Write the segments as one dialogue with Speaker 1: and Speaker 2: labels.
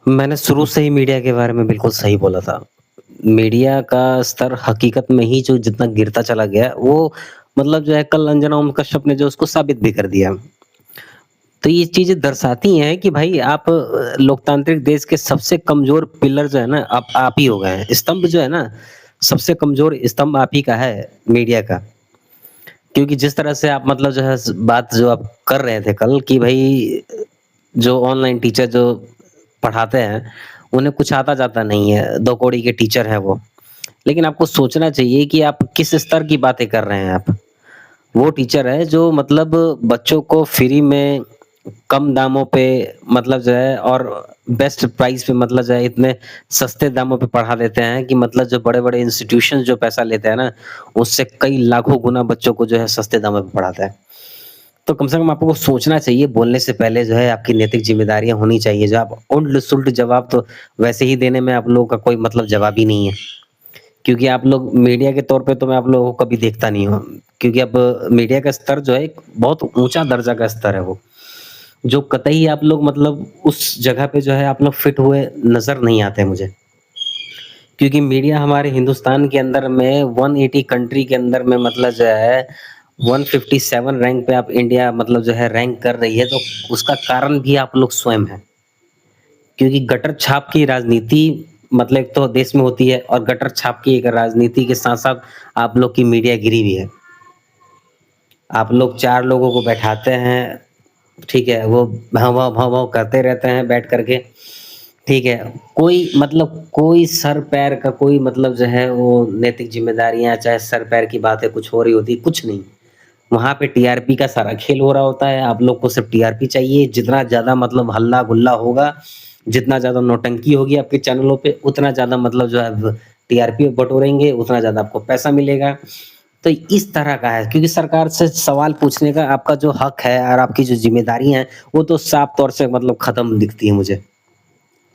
Speaker 1: मैंने शुरू से ही मीडिया के बारे में बिल्कुल सही बोला था। मीडिया का स्तर हकीकत में ही जो जितना गिरता चला गया, वो मतलब जो है कल अंजना ओम कश्यप ने जो उसको साबित भी कर दिया। तो ये चीज़ें दर्शाती हैं कि भाई आप लोकतांत्रिक देश के सबसे कमज़ोर पिलर जो है ना, आप ही हो गए हैं। स्तंभ जो है ना, सबसे कमज़ोर स्तंभ आप ही का है, मीडिया का। क्योंकि जिस तरह से आप मतलब जो है बात जो आप कर रहे थे कल कि भई जो ऑनलाइन टीचर जो पढ़ाते हैं, उन्हें कुछ आता-जाता नहीं है, 2 कौड़ी के टीचर हैं वो। लेकिन आपको सोचना चाहिए कि आप किस स्तर की बातें कर रहे हैं आप। वो टीचर है जो मतलब बच्चों को फ्री में कम दामों पे मतलब जो है और बेस्ट प्राइस पे मतलब जो है इतने सस्ते दामों पे पढ़ा देते हैं कि मतलब जो बड़े-बड़े इंस्टीट्यूशंस जो पैसा लेते हैं ना, उससे कई लाखों गुना बच्चों को जो है सस्ते दामों पे पढ़ाता है। तो कम से कम आपको सोचना चाहिए, बोलने से पहले जो है आपकी नैतिक ज़िम्मेदारियाँ होनी चाहिए। जो आप उल्ट-सुल्ट जवाब तो वैसे ही देने में आप लोगों का कोई मतलब जवाब ही नहीं है। क्योंकि आप लोग मीडिया के तौर पे तो मैं आप लोगों को कभी देखता नहीं हूँ। क्योंकि अब मीडिया का स्तर जो है एक बहुत ऊँचा दर्जा का स्तर है वो। जो कतई आप लोग मतलब उस जगह पे जो है आप लोग फिट हुए नज़र नहीं आते मुझे। क्योंकि मीडिया हमारे हिंदुस्तान के अंदर में 180 कंट्री के अंदर में मतलब जो है 157 रैंक पे आप इंडिया मतलब जो है रैंक कर रही है, तो उसका कारण भी आप लोग स्वयं हैं। क्योंकि गटर छाप की राजनीति मतलब एक तो देश में होती है और गटर छाप की एक राजनीति के साथ-साथ आप लोग की मीडियागिरी भी है। आप लोग 4 लोगों को बैठाते हैं, ठीक है? वो भौं-भौं, भौं-भौं करते रहते हैं बैठ कर के, ठीक है? कोई मतलब कोई सर-पैर का कोई मतलब जो है वो नैतिक ज़िम्मेदारियाँ चाहे सर-पैर की बातें कुछ हो रही होती है, कुछ नहीं। वहाँ पे टीआरपी का सारा खेल हो रहा होता है, आप लोग को सिर्फ़ टीआरपी चाहिए, जितना ज़्यादा मतलब हल्ला-गुल्ला होगा, जितना ज़्यादा नौटंकी होगी आपके चैनलों पे, उतना ज़्यादा मतलब जो है टीआरपी बटोरेंगे, उतना ज़्यादा आपको पैसा मिलेगा। तो इस तरह का है क्योंकि सरकार से सवाल पूछने का आपका जो हक है और आपकी जो ज़िम्मेदारियाँ हैं, वो तो साफ़ तौर से मतलब ख़त्म दिखती है मुझे।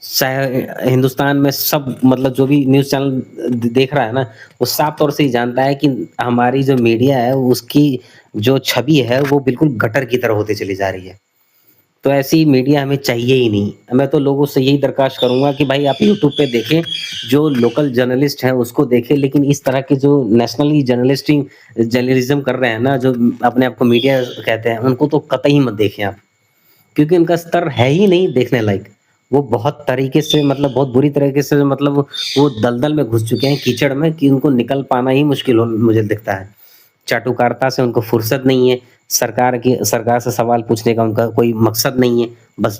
Speaker 1: चाहे हिंदुस्तान में सब मतलब जो भी न्यूज़ चैनल देख रहा है ना, वो साफ तौर से ये जानता है कि हमारी जो मीडिया है, उसकी जो छवि है, वो बिल्कुल गटर की तरह होती चली जा रही है। तो ऐसी मीडिया हमें चाहिए ही नहीं। मैं तो लोगों से यही दरख्वास्त करूँगा कि भाई आप यूट्यूब पे देखें, जो लोकल जर्नलिस्ट हैं उसको देखें, लेकिन इस तरह के जो नेशनली जर्नलिज़्म कर रहे हैं ना, जो अपने आप को मीडिया कहते हैं, उनको तो कतई मत देखें आप। क्योंकि उनका स्तर है ही नहीं देखने लायक। वो बहुत तरीके से मतलब बहुत बुरी तरीके से मतलब वो दलदल में घुस चुके हैं, कीचड़ में कि उनको निकल पाना ही मुश्किल हो मुझे दिखता है। चाटुकारिता से उनको फुर्सत नहीं है, सरकार से सवाल पूछने का उनका कोई मकसद नहीं है, बस